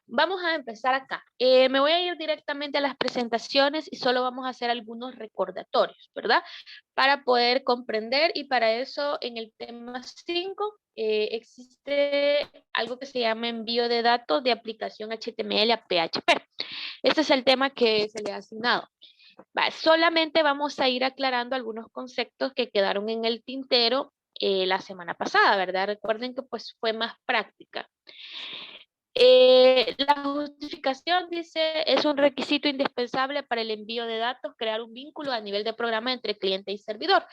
vamos a empezar acá. Me voy a ir directamente a las presentaciones y solo vamos a hacer algunos recordatorios, ¿verdad? Para poder comprender, y para eso en el tema 5 existe algo que se llama envío de datos de aplicación HTML a PHP. Este es el tema que se le ha asignado. Solamente vamos a ir aclarando algunos conceptos que quedaron en el tintero la semana pasada, ¿verdad? Recuerden que pues fue más práctica. La justificación dice, es un requisito indispensable para el envío de datos, crear un vínculo a nivel de programa entre cliente y servidor.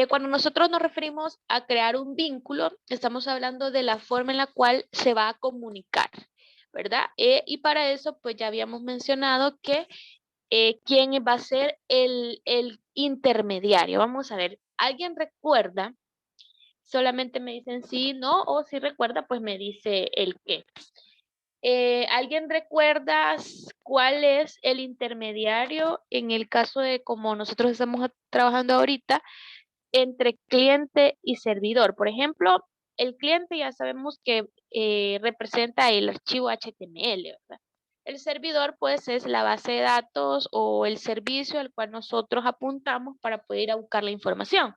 Cuando nosotros nos referimos a crear un vínculo, estamos hablando de la forma en la cual se va a comunicar, ¿verdad? Y para eso, pues ya habíamos mencionado que quién va a ser el intermediario. Vamos a ver, ¿alguien recuerda? Solamente me dicen sí, no, o si recuerda, pues me dice el qué. ¿Alguien recuerda cuál es el intermediario en el caso de como nosotros estamos trabajando ahorita entre cliente y servidor? Por ejemplo, el cliente ya sabemos que representa el archivo HTML, ¿verdad? El servidor pues es la base de datos o el servicio al cual nosotros apuntamos para poder ir a buscar la información.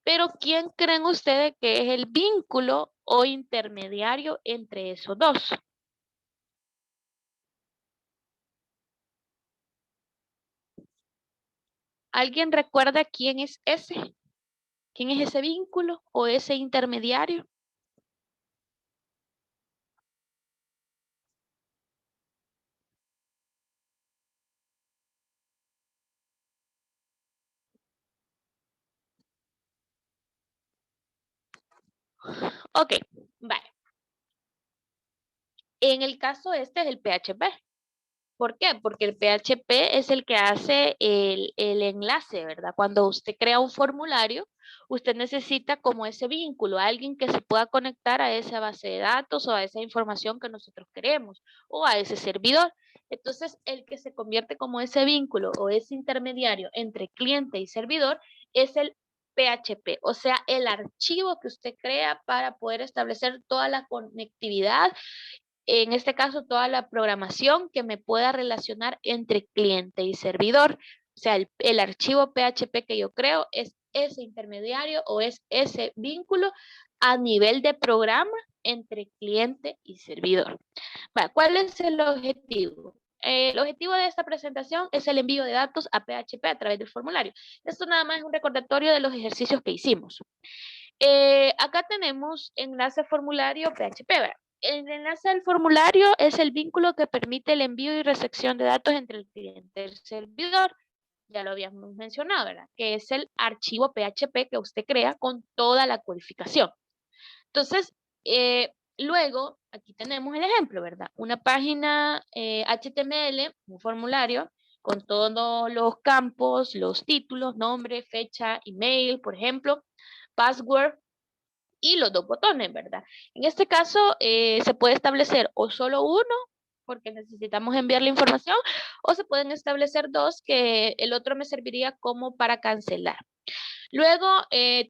Pero ¿quién creen ustedes que es el vínculo o intermediario entre esos dos? ¿Alguien recuerda quién es ese? ¿Quién es ese vínculo o ese intermediario? Ok, vale. En el caso este es el PHP. ¿Por qué? Porque el PHP es el que hace el enlace, ¿verdad? Cuando usted crea un formulario, usted necesita como ese vínculo, alguien que se pueda conectar a esa base de datos o a esa información que nosotros queremos o a ese servidor. Entonces, el que se convierte como ese vínculo o ese intermediario entre cliente y servidor es el PHP, o sea, el archivo que usted crea para poder establecer toda la conectividad, en este caso toda la programación que me pueda relacionar entre cliente y servidor. O sea, el archivo PHP que yo creo es ese intermediario o es ese vínculo a nivel de programa entre cliente y servidor. ¿Cuál es el objetivo? El objetivo de esta presentación es el envío de datos a PHP a través del formulario. Esto nada más es un recordatorio de los ejercicios que hicimos. Acá tenemos enlace formulario PHP, ¿verdad? El enlace al formulario es el vínculo que permite el envío y recepción de datos entre el cliente y el servidor. Ya lo habíamos mencionado, ¿verdad? Que es el archivo PHP que usted crea con toda la codificación. Entonces, luego, aquí tenemos el ejemplo, ¿verdad? Una página HTML, un formulario, con todos los campos, los títulos, nombre, fecha, email, por ejemplo, password, y los dos botones, ¿verdad? En este caso se puede establecer o solo uno, porque necesitamos enviar la información, o se pueden establecer dos, que el otro me serviría como para cancelar. Luego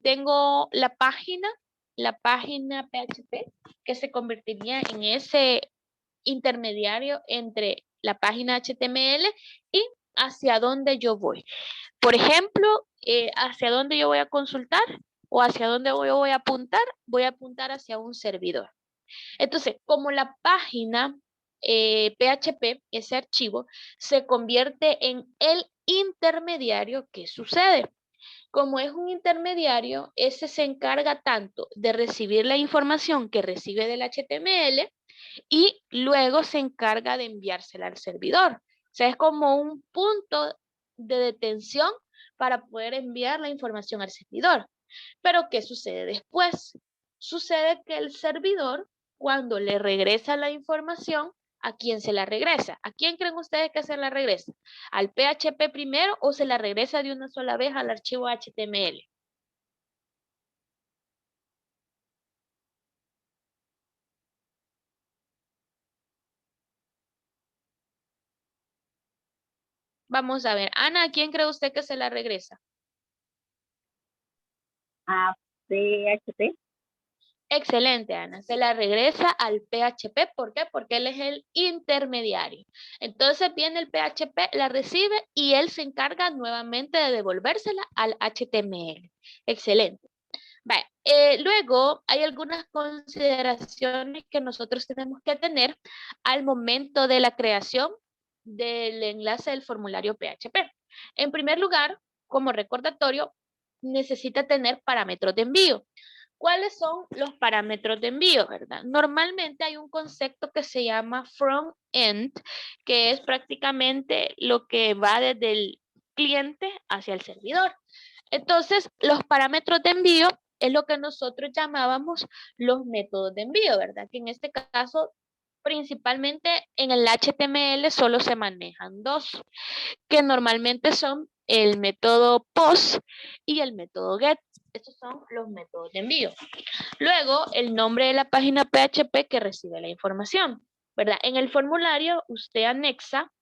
tengo la página PHP, que se convertiría en ese intermediario entre la página HTML y hacia dónde yo voy. Por ejemplo, hacia dónde yo voy a consultar o hacia dónde voy a apuntar hacia un servidor. Entonces, como la página PHP, ese archivo, se convierte en el intermediario, ¿qué sucede? Como es un intermediario, ese se encarga tanto de recibir la información que recibe del HTML y luego se encarga de enviársela al servidor. O sea, es como un punto de detención para poder enviar la información al servidor. Pero ¿qué sucede después? Sucede que el servidor, cuando le regresa la información, ¿a quién se la regresa? ¿A quién creen ustedes que se la regresa? ¿Al PHP primero o se la regresa de una sola vez al archivo HTML? Vamos a ver. Ana, ¿a quién cree usted que se la regresa? A PHP. Excelente, Ana. Se la regresa al PHP. ¿Por qué? Porque él es el intermediario. Entonces viene el PHP, la recibe y él se encarga nuevamente de devolvérsela al HTML. Excelente. Vale. Luego hay algunas consideraciones que nosotros tenemos que tener al momento de la creación del enlace del formulario PHP. En primer lugar, como recordatorio, necesita tener parámetros de envío. ¿Cuáles son los parámetros de envío, verdad? Normalmente hay un concepto que se llama front end, que es prácticamente lo que va desde el cliente hacia el servidor. Entonces, los parámetros de envío es lo que nosotros llamábamos los métodos de envío, ¿verdad? Que en este caso, principalmente en el HTML solo se manejan dos, que normalmente son el método post y el método get. Estos son los métodos de envío. Luego, el nombre de la página PHP que recibe la información, ¿verdad? En el formulario usted anexa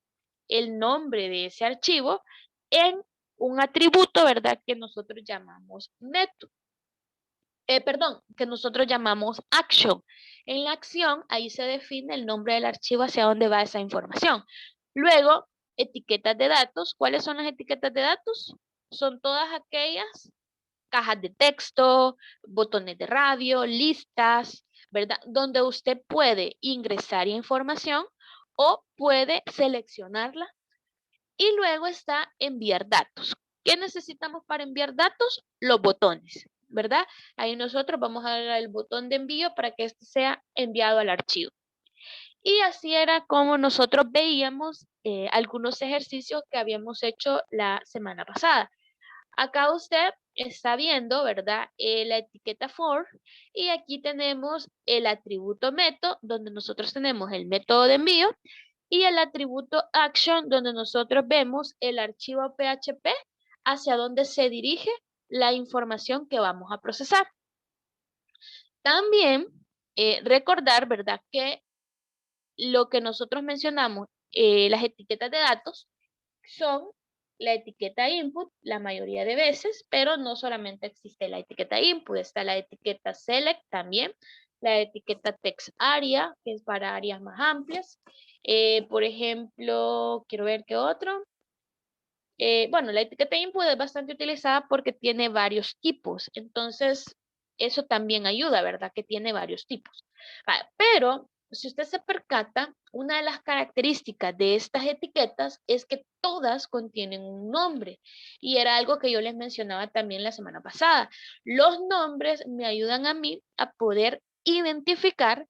el nombre de ese archivo en un atributo, ¿verdad? Que nosotros llamamos método. Perdón, que nosotros llamamos action. En la acción, ahí se define el nombre del archivo hacia dónde va esa información. Luego, etiquetas de datos. ¿Cuáles son las etiquetas de datos? Son todas aquellas cajas de texto, botones de radio, listas, ¿verdad? Donde usted puede ingresar información o puede seleccionarla. Y luego está enviar datos. ¿Qué necesitamos para enviar datos? Los botones, ¿verdad? Ahí nosotros vamos a dar el botón de envío para que este sea enviado al archivo. Y así era como nosotros veíamos algunos ejercicios que habíamos hecho la semana pasada. Acá usted está viendo, ¿verdad? La etiqueta for y aquí tenemos el atributo método, donde nosotros tenemos el método de envío y el atributo action, donde nosotros vemos el archivo PHP hacia donde se dirige la información que vamos a procesar. También recordar, ¿verdad? Que lo que nosotros mencionamos, las etiquetas de datos, son la etiqueta input la mayoría de veces, pero no solamente existe la etiqueta input, está la etiqueta select también, la etiqueta text area, que es para áreas más amplias. Por ejemplo, quiero ver qué otro. Bueno, la etiqueta input es bastante utilizada porque tiene varios tipos, entonces eso también ayuda, ¿verdad? Que tiene varios tipos. Pero si usted se percata, una de las características de estas etiquetas es que todas contienen un nombre y era algo que yo les mencionaba también la semana pasada. Los nombres me ayudan a mí a poder identificar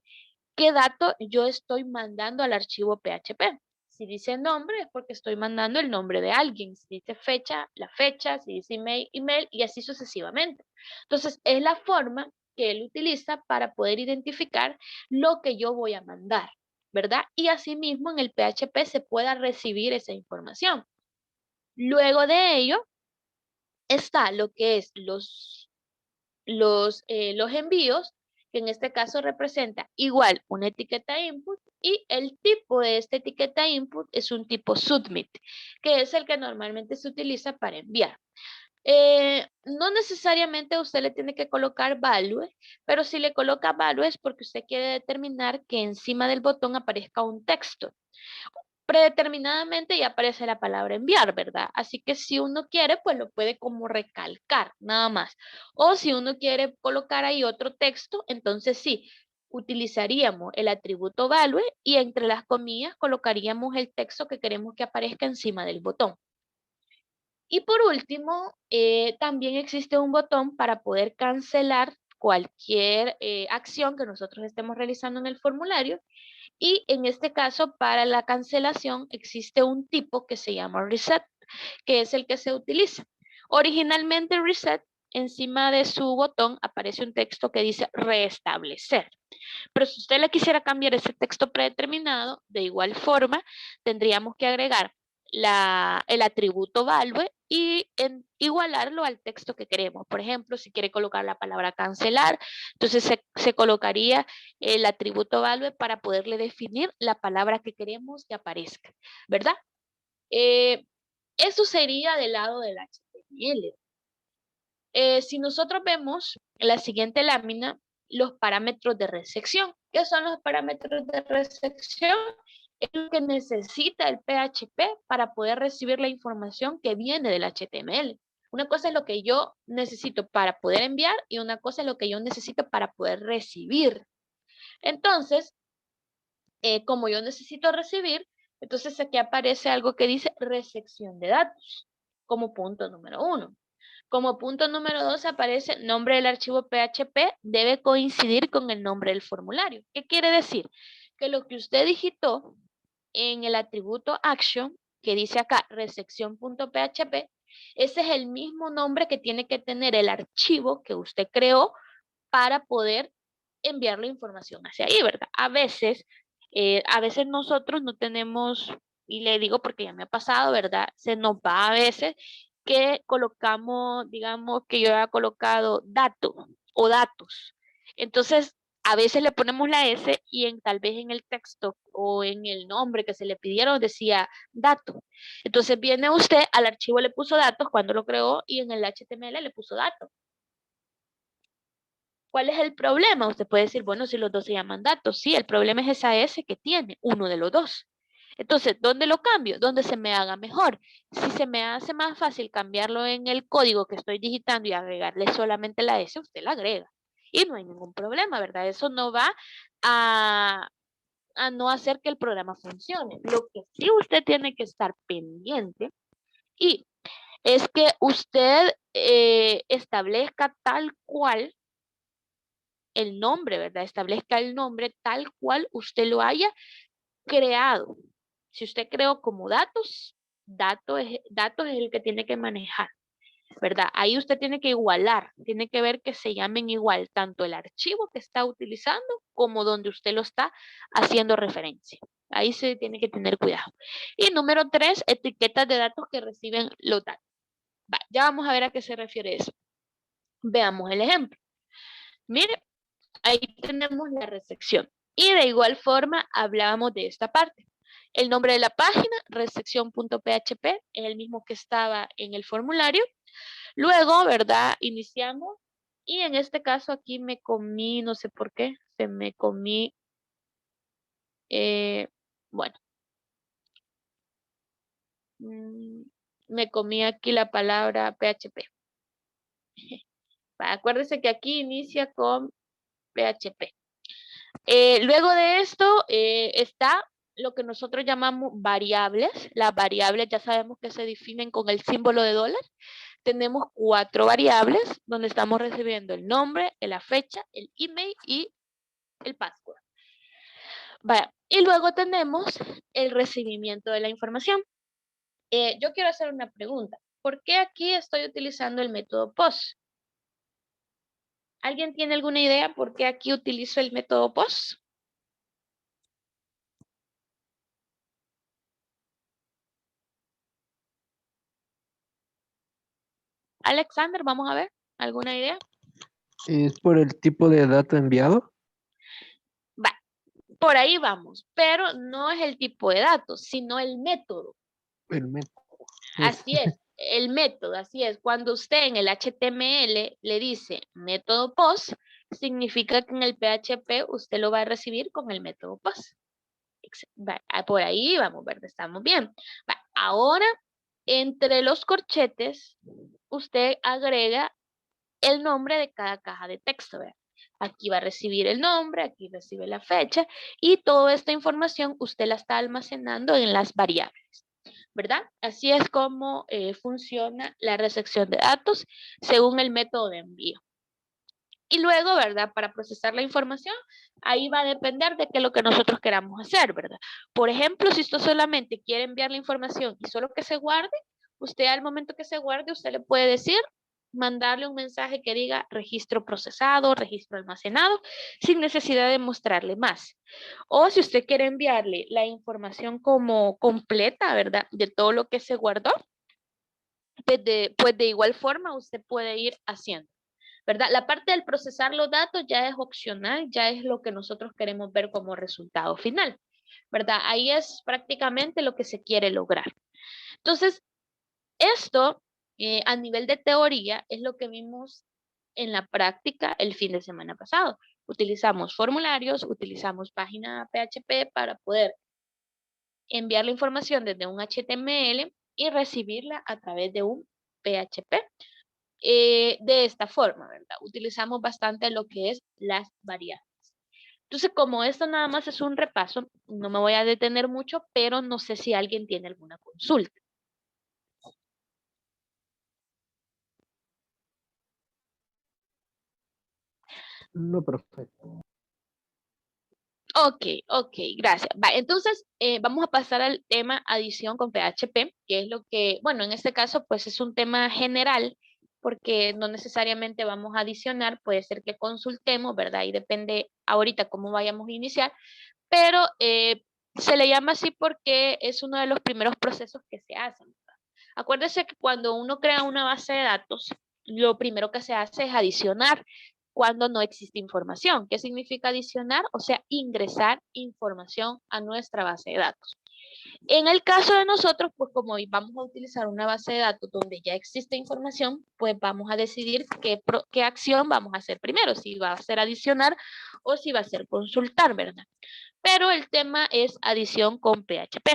qué dato yo estoy mandando al archivo PHP. Si dice nombre es porque estoy mandando el nombre de alguien. Si dice fecha, la fecha. Si dice email, email y así sucesivamente. Entonces, es la forma que él utiliza para poder identificar lo que yo voy a mandar, ¿verdad? Y asimismo en el PHP se pueda recibir esa información. Luego de ello está lo que es los envíos, que en este caso representa igual una etiqueta input y el tipo de esta etiqueta input es un tipo submit, que es el que normalmente se utiliza para enviar. No necesariamente usted le tiene que colocar value, pero si le coloca value es porque usted quiere determinar que encima del botón aparezca un texto. Predeterminadamente ya aparece la palabra enviar, ¿verdad? Así que si uno quiere, pues lo puede como recalcar, nada más. O si uno quiere colocar ahí otro texto, entonces sí, utilizaríamos el atributo value y entre las comillas colocaríamos el texto que queremos que aparezca encima del botón. Y por último, también existe un botón para poder cancelar cualquier acción que nosotros estemos realizando en el formulario. Y en este caso, para la cancelación, existe un tipo que se llama reset, que es el que se utiliza. Originalmente reset, encima de su botón aparece un texto que dice restablecer. Pero si usted le quisiera cambiar ese texto predeterminado, de igual forma, tendríamos que agregar el atributo value y igualarlo al texto que queremos. Por ejemplo, si quiere colocar la palabra cancelar, entonces se colocaría el atributo value para poderle definir la palabra que queremos que aparezca, ¿verdad? Eso sería del lado del HTML. Si nosotros vemos la siguiente lámina, los parámetros de recepción. ¿Qué son los parámetros de recepción? Es lo que necesita el PHP para poder recibir la información que viene del HTML. Una cosa es lo que yo necesito para poder enviar y una cosa es lo que yo necesito para poder recibir. Entonces, como yo necesito recibir, entonces aquí aparece algo que dice recepción de datos como punto número 1. Como punto número 2 aparece nombre del archivo PHP debe coincidir con el nombre del formulario. ¿Qué quiere decir? Que lo que usted digitó en el atributo action, que dice acá recepción.php, ese es el mismo nombre que tiene que tener el archivo que usted creó para poder enviar la información hacia ahí, ¿verdad? A veces nosotros no tenemos, y le digo porque ya me ha pasado, ¿verdad? Se nos va a veces que colocamos, digamos que yo he colocado dato o datos. Entonces, a veces le ponemos la S y tal vez en el texto o en el nombre que se le pidieron decía dato. Entonces viene usted, al archivo le puso datos cuando lo creó y en el HTML le puso datos. ¿Cuál es el problema? Usted puede decir, bueno, si los dos se llaman datos. Sí, el problema es esa S que tiene, uno de los dos. Entonces, ¿dónde lo cambio? Donde se me haga mejor. Si se me hace más fácil cambiarlo en el código que estoy digitando y agregarle solamente la S, usted la agrega. Y no hay ningún problema, ¿verdad? Eso no va a, no hacer que el programa funcione. Lo que sí usted tiene que estar pendiente y es que usted establezca tal cual el nombre, ¿verdad? Establezca el nombre tal cual usted lo haya creado. Si usted creó como datos es el que tiene que manejar, ¿verdad? Ahí usted tiene que igualar, tiene que ver que se llamen igual tanto el archivo que está utilizando como donde usted lo está haciendo referencia. Ahí se tiene que tener cuidado. Y número 3, etiquetas de datos que reciben los datos. Va, ya vamos a ver a qué se refiere eso. Veamos el ejemplo. Mire, ahí tenemos la recepción. Y de igual forma hablábamos de esta parte. El nombre de la página, recepción.php, es el mismo que estaba en el formulario. Luego, ¿verdad? Iniciamos. Y en este caso aquí me comí, no sé por qué, se me comí, bueno, me comí aquí la palabra PHP. Acuérdense que aquí inicia con PHP. Luego de esto está lo que nosotros llamamos variables. Las variables ya sabemos que se definen con el símbolo de dólar. Tenemos 4 variables donde estamos recibiendo el nombre, la fecha, el email y el password. Vaya. Y luego tenemos el recibimiento de la información. Yo quiero hacer una pregunta. ¿Por qué aquí estoy utilizando el método POST? ¿Alguien tiene alguna idea por qué aquí utilizo el método POST? Alexander, vamos a ver. ¿Alguna idea? ¿Es por el tipo de dato enviado? Va, por ahí vamos, pero no es el tipo de datos, sino el método. El método. Así es, el método, así es. Cuando usted en el HTML le dice método POST, significa que en el PHP usted lo va a recibir con el método POST. Va, por ahí vamos, ¿verdad? Estamos bien. Va, ahora, entre los corchetes, usted agrega el nombre de cada caja de texto, ¿verdad? Aquí va a recibir el nombre, aquí recibe la fecha y toda esta información usted la está almacenando en las variables, ¿verdad? Así es como funciona la recepción de datos según el método de envío. Y luego, ¿verdad? Para procesar la información, ahí va a depender de qué es lo que nosotros queramos hacer, ¿verdad? Por ejemplo, si usted solamente quiere enviar la información y solo que se guarde, usted al momento que se guarde, usted le puede decir, mandarle un mensaje que diga registro procesado, registro almacenado, sin necesidad de mostrarle más. O si usted quiere enviarle la información como completa, ¿verdad? De todo lo que se guardó, pues de igual forma usted puede ir haciendo. ¿Verdad? La parte del procesar los datos ya es opcional, ya es lo que nosotros queremos ver como resultado final, ¿verdad? Ahí es prácticamente lo que se quiere lograr. Entonces, esto a nivel de teoría es lo que vimos en la práctica el fin de semana pasado. Utilizamos formularios, utilizamos página PHP para poder enviar la información desde un HTML y recibirla a través de un PHP. De esta forma, ¿verdad? Utilizamos bastante lo que es las variables. Entonces, como esto nada más es un repaso, no me voy a detener mucho, pero no sé si alguien tiene alguna consulta. No, profe. Ok, gracias. Va, entonces, vamos a pasar al tema adición con PHP, que es lo que, bueno, en este caso, pues es un tema general, porque no necesariamente vamos a adicionar, puede ser que consultemos, ¿verdad? Y depende ahorita cómo vayamos a iniciar, pero se le llama así porque es uno de los primeros procesos que se hacen, ¿verdad? Acuérdese que cuando uno crea una base de datos, lo primero que se hace es adicionar cuando no existe información. ¿Qué significa adicionar? O sea, ingresar información a nuestra base de datos. En el caso de nosotros, pues como vamos a utilizar una base de datos donde ya existe información, pues vamos a decidir qué acción vamos a hacer primero, si va a ser adicionar o si va a ser consultar, ¿verdad? Pero el tema es adición con PHP.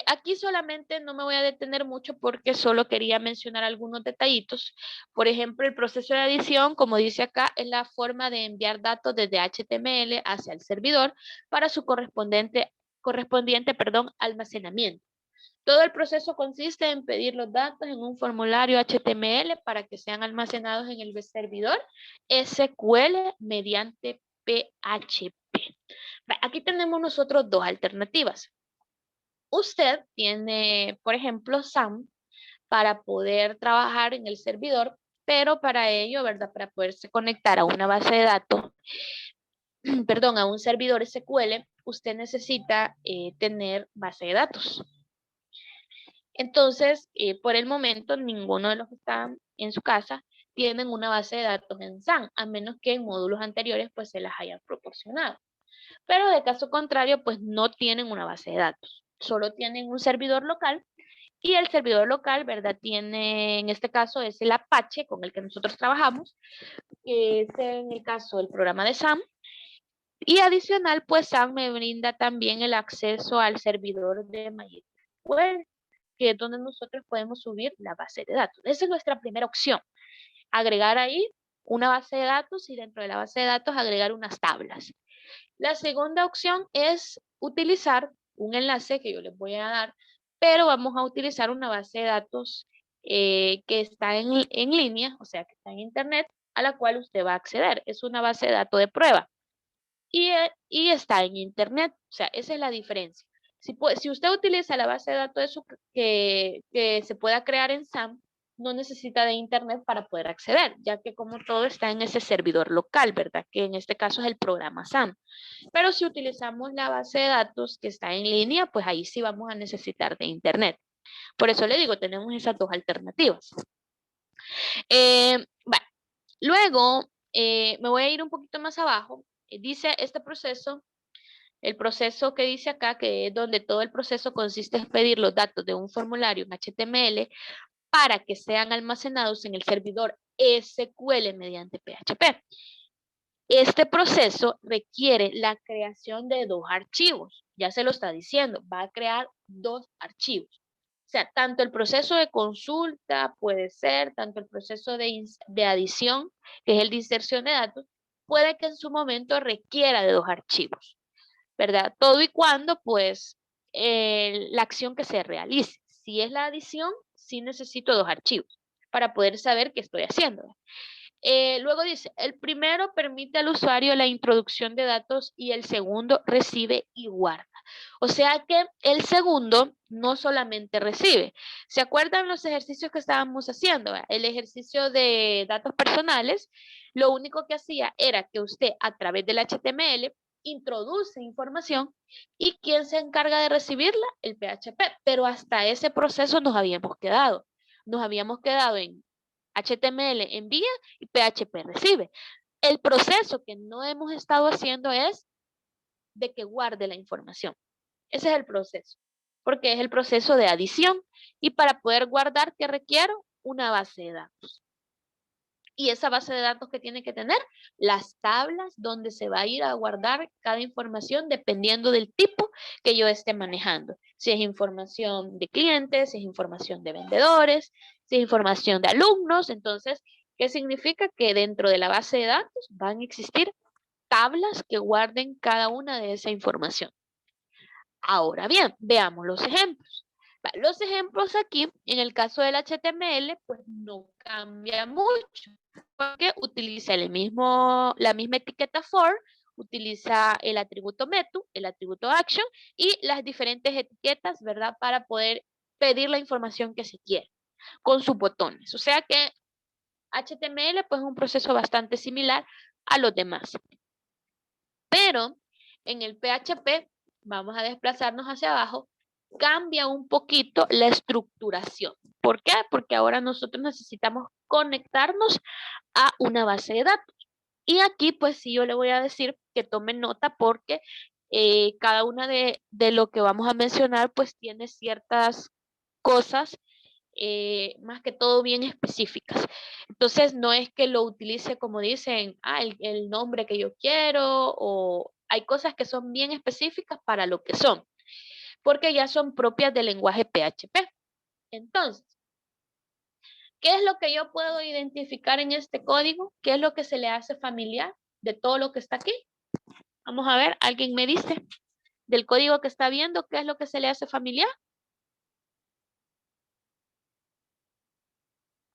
Aquí solamente no me voy a detener mucho porque solo quería mencionar algunos detallitos. Por ejemplo, el proceso de adición, como dice acá, es la forma de enviar datos desde HTML hacia el servidor para su correspondiente almacenamiento. Todo el proceso consiste en pedir los datos en un formulario HTML para que sean almacenados en el servidor SQL mediante PHP. Aquí tenemos nosotros dos alternativas. Usted tiene, por ejemplo, SAM para poder trabajar en el servidor, pero para ello, ¿verdad? Para poderse conectar a una base de datos, perdón, a un servidor SQL, usted necesita tener base de datos. Entonces, por el momento, ninguno de los que están en su casa tienen una base de datos en SAM, a menos que en módulos anteriores pues se las hayan proporcionado. Pero de caso contrario, pues no tienen una base de datos, solo tienen un servidor local y el servidor local, ¿verdad? Tiene, en este caso, es el Apache con el que nosotros trabajamos, que es en el caso del programa de SAM. Y adicional, pues SAM me brinda también el acceso al servidor de MySQL, que es donde nosotros podemos subir la base de datos. Esa es nuestra primera opción, agregar ahí una base de datos y dentro de la base de datos agregar unas tablas. La segunda opción es utilizar un enlace que yo les voy a dar, pero vamos a utilizar una base de datos que está en línea, o sea, que está en internet, a la cual usted va a acceder. Es una base de datos de prueba y está en internet, o sea, esa es la diferencia. Si usted utiliza la base de datos que se pueda crear en SAM, no necesita de internet para poder acceder, ya que como todo está en ese servidor local, ¿verdad? Que en este caso es el programa SAM. Pero si utilizamos la base de datos que está en línea, pues ahí sí vamos a necesitar de internet. Por eso le digo, tenemos esas dos alternativas. Bueno, luego me voy a ir un poquito más abajo. Dice este proceso, el proceso que dice acá, que es donde todo el proceso consiste en pedir los datos de un formulario en HTML para que sean almacenados en el servidor SQL mediante PHP. Este proceso requiere la creación de dos archivos. Ya se lo está diciendo, va a crear dos archivos. O sea, tanto el proceso de consulta puede ser, tanto el proceso de adición, que es el de inserción de datos, puede que en su momento requiera de dos archivos, ¿verdad? Todo y cuando, pues, la acción que se realice. Si es la adición, sí necesito dos archivos para poder saber qué estoy haciendo. Luego dice, el primero permite al usuario la introducción de datos y el segundo recibe y guarda. O sea que el segundo no solamente recibe. ¿Se acuerdan los ejercicios que estábamos haciendo? El ejercicio de datos personales, lo único que hacía era que usted a través del HTML introduce información y ¿quién se encarga de recibirla? El PHP. Pero hasta ese proceso nos habíamos quedado. Nos habíamos quedado en HTML envía y PHP recibe. El proceso que no hemos estado haciendo es de que guarde la información. Ese es el proceso, porque es el proceso de adición y para poder guardar, ¿qué requiero? Una base de datos. Y esa base de datos que tiene que tener, las tablas donde se va a ir a guardar cada información dependiendo del tipo que yo esté manejando. Si es información de clientes, si es información de vendedores, si es información de alumnos. Entonces, ¿qué significa? Que dentro de la base de datos van a existir tablas que guarden cada una de esa información. Ahora bien, veamos los ejemplos. Los ejemplos aquí, en el caso del HTML, pues no cambia mucho, porque utiliza la misma etiqueta for, utiliza el atributo method, el atributo action y las diferentes etiquetas, ¿verdad? Para poder pedir la información que se quiere, con sus botones. O sea que HTML pues es un proceso bastante similar a los demás. Pero en el PHP, vamos a desplazarnos hacia abajo, cambia un poquito la estructuración. ¿Por qué? Porque ahora nosotros necesitamos conectarnos a una base de datos. Y aquí pues sí yo le voy a decir que tomen nota porque cada una de lo que vamos a mencionar pues tiene ciertas cosas más que todo bien específicas. Entonces, no es que lo utilice como dicen, el nombre que yo quiero, o hay cosas que son bien específicas para lo que son, porque ya son propias del lenguaje PHP. Entonces, ¿qué es lo que yo puedo identificar en este código? ¿Qué es lo que se le hace familiar de todo lo que está aquí? Vamos a ver, ¿alguien me dice del código que está viendo qué es lo que se le hace familiar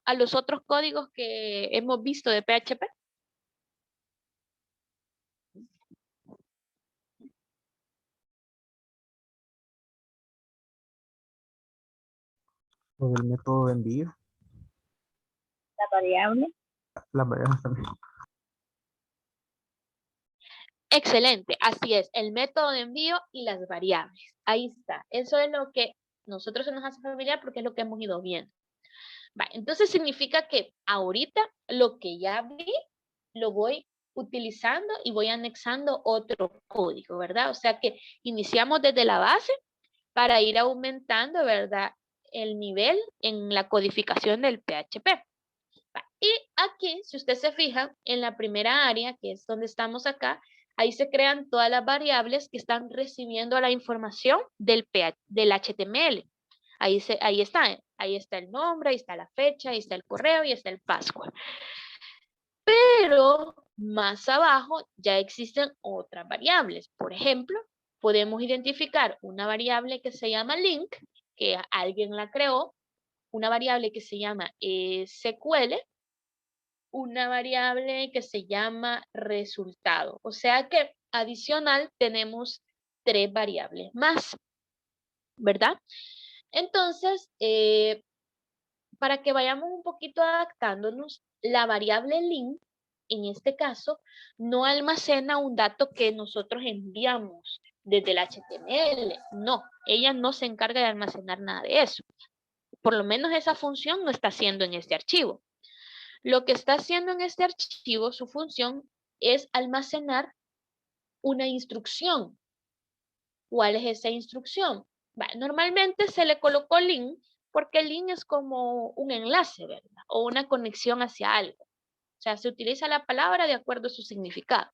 a los otros códigos que hemos visto de PHP? Lo del método de envío, La variable. las variables también. Excelente, así es, el método de envío y las variables. Ahí está, eso es lo que nosotros se nos hace familiar porque es lo que hemos ido viendo. Entonces significa que ahorita lo que ya vi, lo voy utilizando y voy anexando otro código, ¿verdad? O sea que iniciamos desde la base para ir aumentando, ¿verdad? El nivel en la codificación del PHP. Y aquí, si usted se fija, en la primera área, que es donde estamos acá, ahí se crean todas las variables que están recibiendo la información del HTML. Ahí está el nombre, ahí está la fecha, ahí está el correo y está el password. Pero más abajo ya existen otras variables. Por ejemplo, podemos identificar una variable que se llama link, que alguien la creó, una variable que se llama SQL, una variable que se llama resultado. O sea que adicional tenemos 3 variables más, ¿verdad? Entonces, para que vayamos un poquito adaptándonos, la variable link, en este caso, no almacena un dato que nosotros enviamos desde el HTML. No, ella no se encarga de almacenar nada de eso. Por lo menos esa función no está haciendo en este archivo. Lo que está haciendo en este archivo, su función, es almacenar una instrucción. ¿Cuál es esa instrucción? Normalmente se le colocó link porque el link es como un enlace, ¿verdad? O una conexión hacia algo. O sea, se utiliza la palabra de acuerdo a su significado.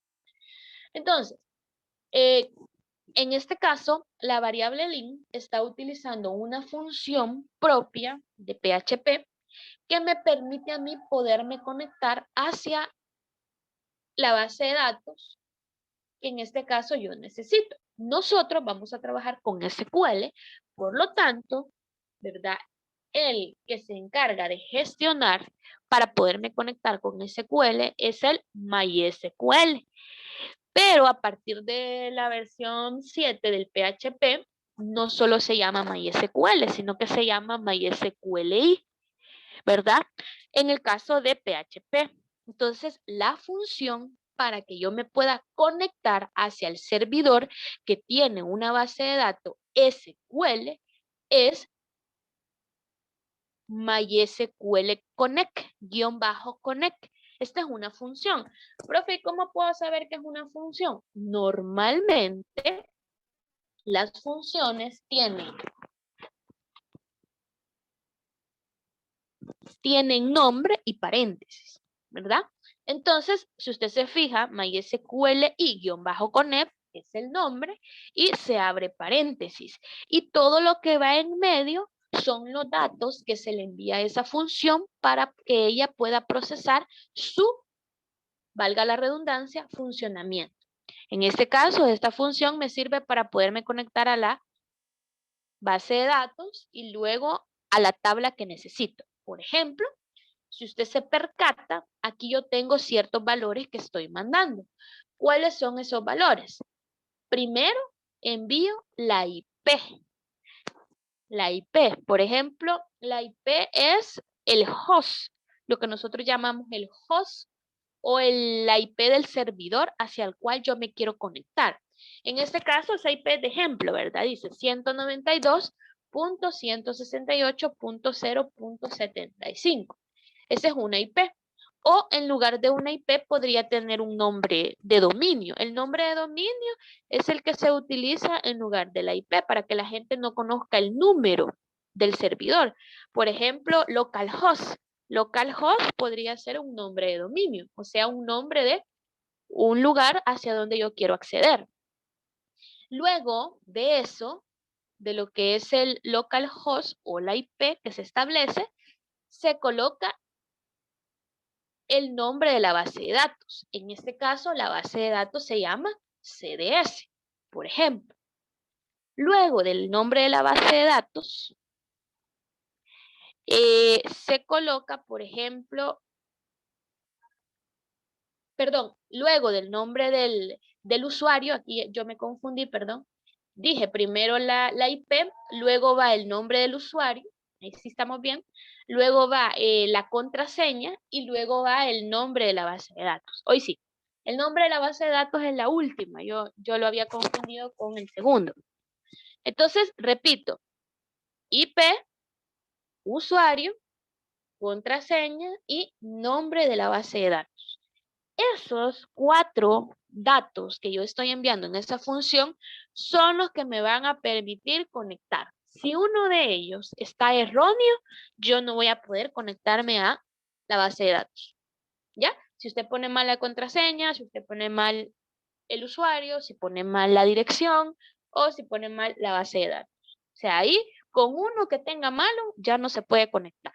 Entonces, en este caso, la variable link está utilizando una función propia de PHP que me permite a mí poderme conectar hacia la base de datos que en este caso yo necesito. Nosotros vamos a trabajar con SQL, por lo tanto, ¿verdad? El que se encarga de gestionar para poderme conectar con SQL es el MySQL. Pero a partir de la versión 7 del PHP, no solo se llama MySQL, sino que se llama MySQLi, ¿verdad? En el caso de PHP. Entonces, la función para que yo me pueda conectar hacia el servidor que tiene una base de datos SQL es MySQL Connect, _connect. Esta es una función. Profe, ¿cómo puedo saber que es una función? Normalmente, las funciones tienen nombre y paréntesis, ¿verdad? Entonces, si usted se fija, MySQLi-conep es el nombre y se abre paréntesis. Y todo lo que va en medio son los datos que se le envía a esa función para que ella pueda procesar su, valga la redundancia, funcionamiento. En este caso, esta función me sirve para poderme conectar a la base de datos y luego a la tabla que necesito. Por ejemplo, si usted se percata, aquí yo tengo ciertos valores que estoy mandando. ¿Cuáles son esos valores? Primero, envío la IP. La IP, por ejemplo, la IP es el host, lo que nosotros llamamos el host o la IP del servidor hacia el cual yo me quiero conectar. En este caso, esa IP de ejemplo, ¿verdad? Dice 192.168.0.75. Esa es una IP. O en lugar de una IP podría tener un nombre de dominio. El nombre de dominio es el que se utiliza en lugar de la IP para que la gente no conozca el número del servidor. Por ejemplo, localhost. Localhost podría ser un nombre de dominio, o sea, un nombre de un lugar hacia donde yo quiero acceder. Luego de eso, de lo que es el localhost o la IP que se establece, se coloca el nombre de la base de datos. En este caso, la base de datos se llama CDS, por ejemplo. Luego del nombre de la base de datos, se coloca, por ejemplo, luego del nombre del usuario, aquí yo me confundí, perdón. Dije primero la IP, luego va el nombre del usuario, ahí sí estamos bien. Luego va la contraseña y luego va el nombre de la base de datos. Hoy sí, el nombre de la base de datos es la última, yo lo había confundido con el segundo. Entonces, repito, IP, usuario, contraseña y nombre de la base de datos. Esos 4 datos que yo estoy enviando en esta función son los que me van a permitir conectar. Si uno de ellos está erróneo, yo no voy a poder conectarme a la base de datos. ¿Ya? Si usted pone mal la contraseña, si usted pone mal el usuario, si pone mal la dirección o si pone mal la base de datos. O sea, ahí con uno que tenga malo ya no se puede conectar.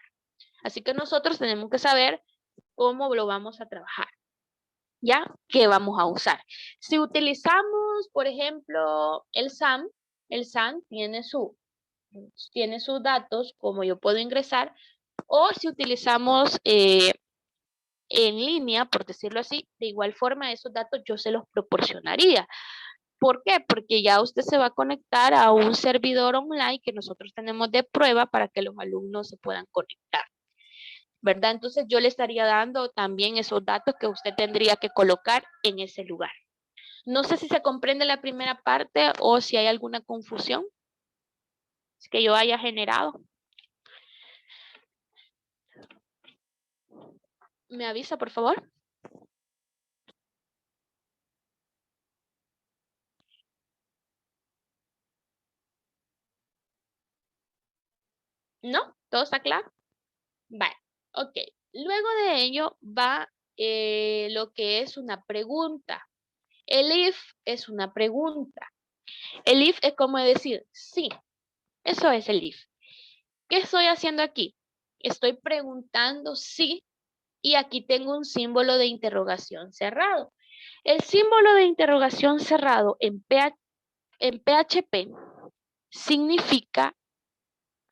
Así que nosotros tenemos que saber cómo lo vamos a trabajar. ¿Ya? ¿Qué vamos a usar? Si utilizamos, por ejemplo, el SAM tiene sus datos, como yo puedo ingresar, o si utilizamos en línea, por decirlo así, de igual forma esos datos yo se los proporcionaría. ¿Por qué? Porque ya usted se va a conectar a un servidor online que nosotros tenemos de prueba para que los alumnos se puedan conectar, ¿verdad? Entonces yo le estaría dando también esos datos que usted tendría que colocar en ese lugar. No sé si se comprende la primera parte o si hay alguna confusión que yo haya generado. ¿Me avisa, por favor? ¿No? ¿Todo está claro? Vale, ok. Luego de ello va lo que es una pregunta. El if es una pregunta. El if es como decir, sí, eso es el if. ¿Qué estoy haciendo aquí? Estoy preguntando sí y aquí tengo un símbolo de interrogación cerrado. El símbolo de interrogación cerrado en PHP significa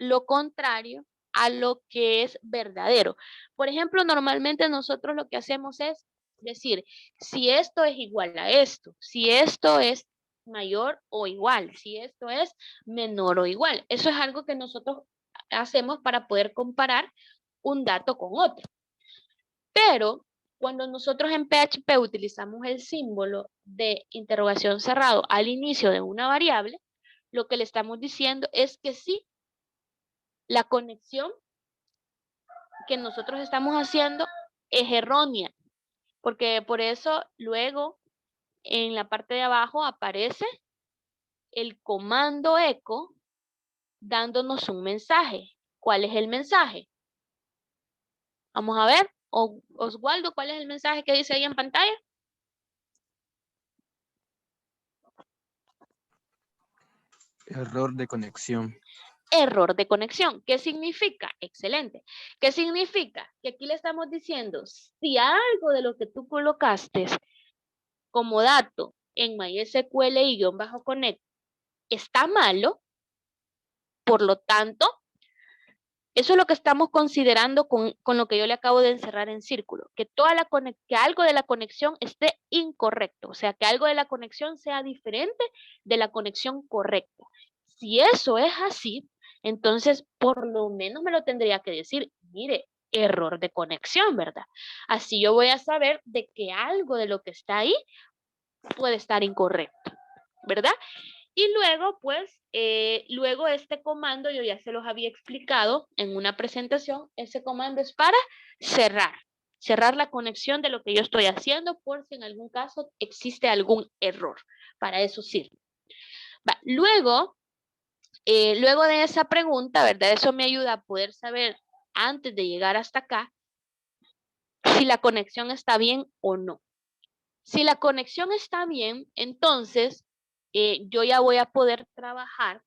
lo contrario a lo que es verdadero. Por ejemplo, normalmente nosotros lo que hacemos es decir, si esto es igual a esto, si esto es mayor o igual, si esto es menor o igual. Eso es algo que nosotros hacemos para poder comparar un dato con otro. Pero cuando nosotros en PHP utilizamos el símbolo de interrogación cerrado al inicio de una variable, lo que le estamos diciendo es que sí, la conexión que nosotros estamos haciendo es errónea, porque por eso luego en la parte de abajo aparece el comando echo dándonos un mensaje. ¿Cuál es el mensaje? Vamos a ver. Oswaldo, ¿cuál es el mensaje que dice ahí en pantalla? Error de conexión. Error de conexión. ¿Qué significa? Excelente. ¿Qué significa? Que aquí le estamos diciendo, si algo de lo que tú colocaste como dato en MySQL y _connect está malo, por lo tanto, eso es lo que estamos considerando con lo que yo le acabo de encerrar en círculo, que que algo de la conexión esté incorrecto, o sea, que algo de la conexión sea diferente de la conexión correcta. Si eso es así, entonces por lo menos me lo tendría que decir, mire, error de conexión, ¿verdad? Así yo voy a saber de que algo de lo que está ahí puede estar incorrecto, ¿verdad? Y luego, pues, luego este comando, yo ya se los había explicado en una presentación, ese comando es para cerrar la conexión de lo que yo estoy haciendo por si en algún caso existe algún error. Para eso sirve. Va, luego de esa pregunta, ¿verdad? Eso me ayuda a poder saber antes de llegar hasta acá si la conexión está bien o no. Si la conexión está bien, entonces yo ya voy a poder trabajar,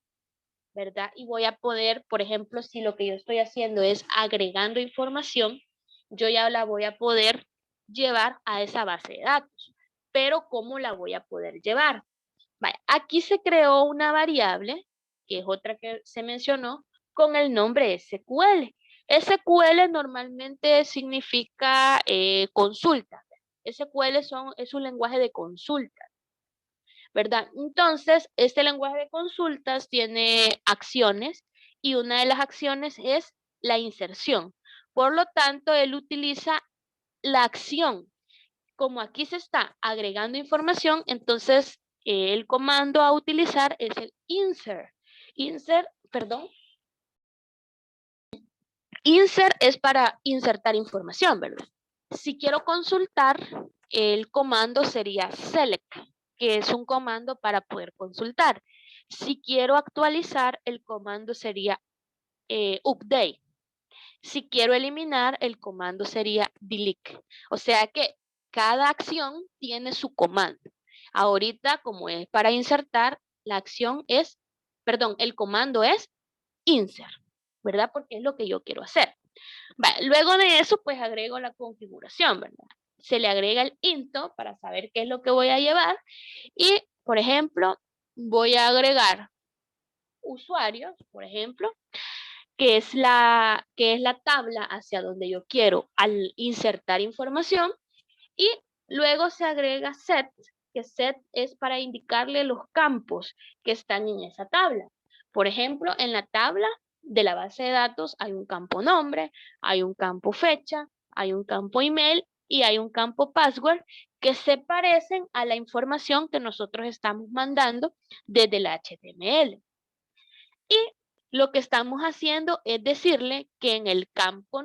¿verdad? Y voy a poder, por ejemplo, si lo que yo estoy haciendo es agregando información, yo ya la voy a poder llevar a esa base de datos. Pero ¿cómo la voy a poder llevar? Vaya, aquí se creó una variable, que es otra que se mencionó, con el nombre SQL. SQL normalmente significa consulta. SQL es un lenguaje de consulta, ¿verdad? Entonces, este lenguaje de consultas tiene acciones y una de las acciones es la inserción. Por lo tanto, él utiliza la acción. Como aquí se está agregando información, entonces el comando a utilizar es el insert. Insert es para insertar información, ¿verdad? Si quiero consultar, el comando sería select, que es un comando para poder consultar. Si quiero actualizar, el comando sería update. Si quiero eliminar, el comando sería delete. O sea que cada acción tiene su comando. Ahorita, como es para insertar, el comando es insert, ¿verdad? Porque es lo que yo quiero hacer. Luego de eso, pues agrego la configuración, ¿verdad? Se le agrega el into para saber qué es lo que voy a llevar. Y, por ejemplo, voy a agregar usuarios, por ejemplo, que es la tabla hacia donde yo quiero al insertar información. Y luego se agrega set, que set es para indicarle los campos que están en esa tabla. Por ejemplo, en la tabla de la base de datos hay un campo nombre, hay un campo fecha, hay un campo email y hay un campo password que se parecen a la información que nosotros estamos mandando desde el HTML. Y lo que estamos haciendo es decirle que en el campo